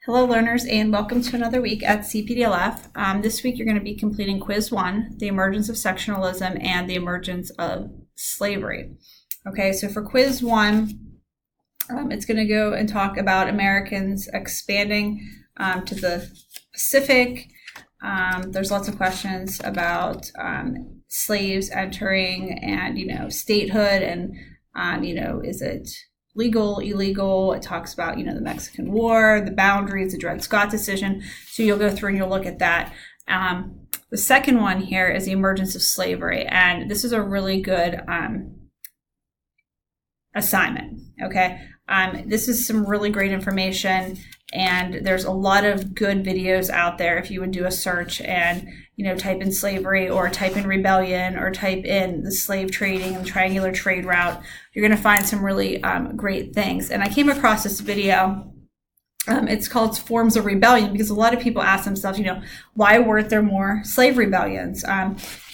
Hello learners, and welcome to another week at CPDLF. This week you're going to be completing quiz 1, the emergence of sectionalism and the emergence of slavery. Okay, so for quiz 1, it's going to go and talk about Americans expanding to the Pacific. There's lots of questions about slaves entering and, statehood and, is it legal, illegal? It talks about, the Mexican War, the boundaries, the Dred Scott decision. So you'll go through and you'll look at that. The second one here is the emergence of slavery. And this is a really good assignment, okay? This is some really great information, and there's a lot of good videos out there. If you would do a search and, type in slavery or type in rebellion or type in the slave trading and triangular trade route, you're going to find some really great things. And I came across this video. It's called Forms of Rebellion, because a lot of people ask themselves, why weren't there more slave rebellions?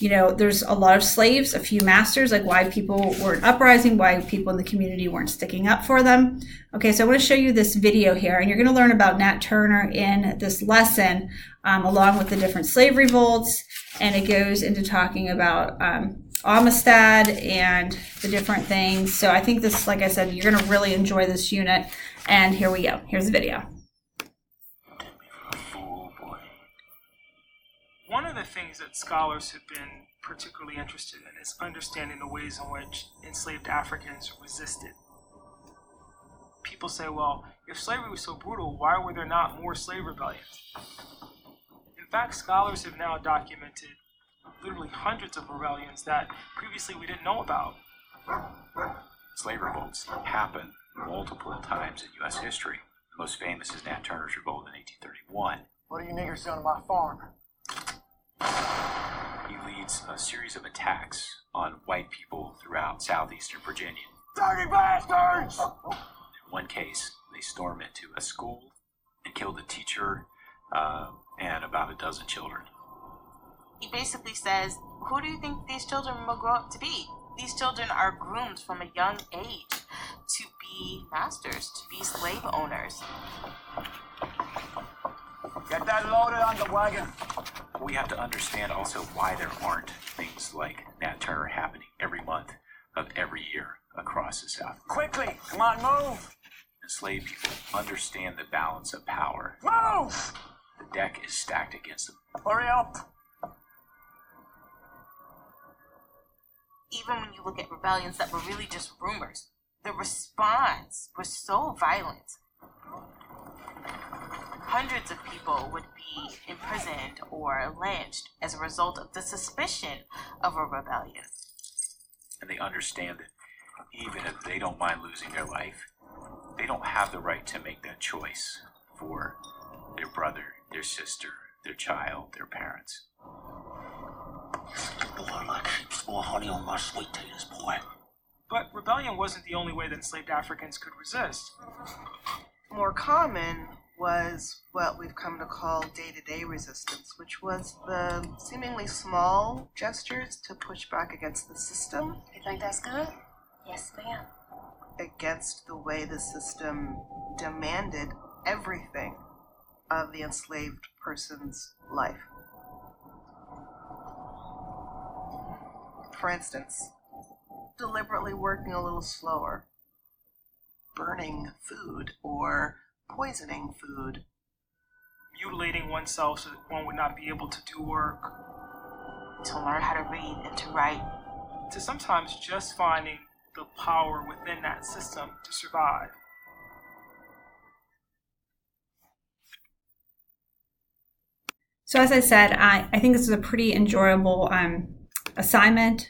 There's a lot of slaves, a few masters, like why people weren't uprising, why people in the community weren't sticking up for them. Okay, so I want to show you this video here, and you're going to learn about Nat Turner in this lesson, along with the different slave revolts, and it goes into talking about Amistad and the different things. So I think this, like I said, you're going to really enjoy this unit. And here we go. Here's the video. Oh boy. One of the things that scholars have been particularly interested in is understanding the ways in which enslaved Africans resisted. People say, well, if slavery was so brutal, why were there not more slave rebellions? In fact, scholars have now documented literally hundreds of rebellions that previously we didn't know about. Slave revolts happen multiple times in U.S. history. The most famous is Nat Turner's revolt in 1831. What are you niggers doing to my farm? He leads a series of attacks on white people throughout southeastern Virginia. Dirty bastards! In one case, they storm into a school and kill the teacher and about a dozen children. He basically says, who do you think these children will grow up to be? These children are groomed from a young age to be masters, to be slave owners. Get that loaded on the wagon. We have to understand also why there aren't things like Nat Turner happening every month of every year across the South. Quickly, come on, move! Enslaved people understand the balance of power. Move! The deck is stacked against them. Hurry up! Even when you look at rebellions that were really just rumors, the response was so violent. Hundreds of people would be imprisoned or lynched as a result of the suspicion of a rebellion. And they understand that even if they don't mind losing their life, they don't have the right to make that choice for their brother, their sister, their child, their parents. Boy, my keeps more honey on my sweet potatoes, boy. But rebellion wasn't the only way that enslaved Africans could resist. More common was what we've come to call day-to-day resistance, which was the seemingly small gestures to push back against the system. You think that's good? Yes, ma'am. Against the way the system demanded everything of the enslaved person's life. For instance, deliberately working a little slower, burning food or poisoning food, Mutilating oneself so that one would not be able to do work, To learn how to read and to write. to sometimes just finding the power within that system to survive. So as I said, I think this is a pretty enjoyable assignment.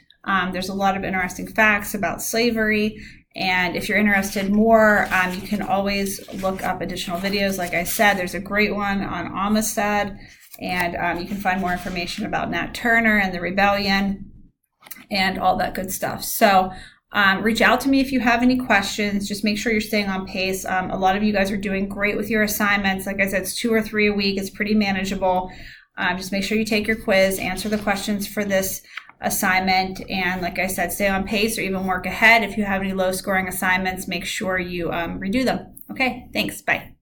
There's a lot of interesting facts about slavery, and if you're interested more, you can always look up additional videos. Like I said, there's a great one on Amistad, and you can find more information about Nat Turner and the rebellion and all that good stuff. So reach out to me if you have any questions. Just make sure you're staying on pace. A lot of you guys are doing great with your assignments. Like I said, it's 2 or 3 a week. It's pretty manageable. Just make sure you take your quiz, answer the questions for this assignment, and like I said, stay on pace or even work ahead. If you have any low scoring assignments, make sure you redo them. Okay, thanks. Bye.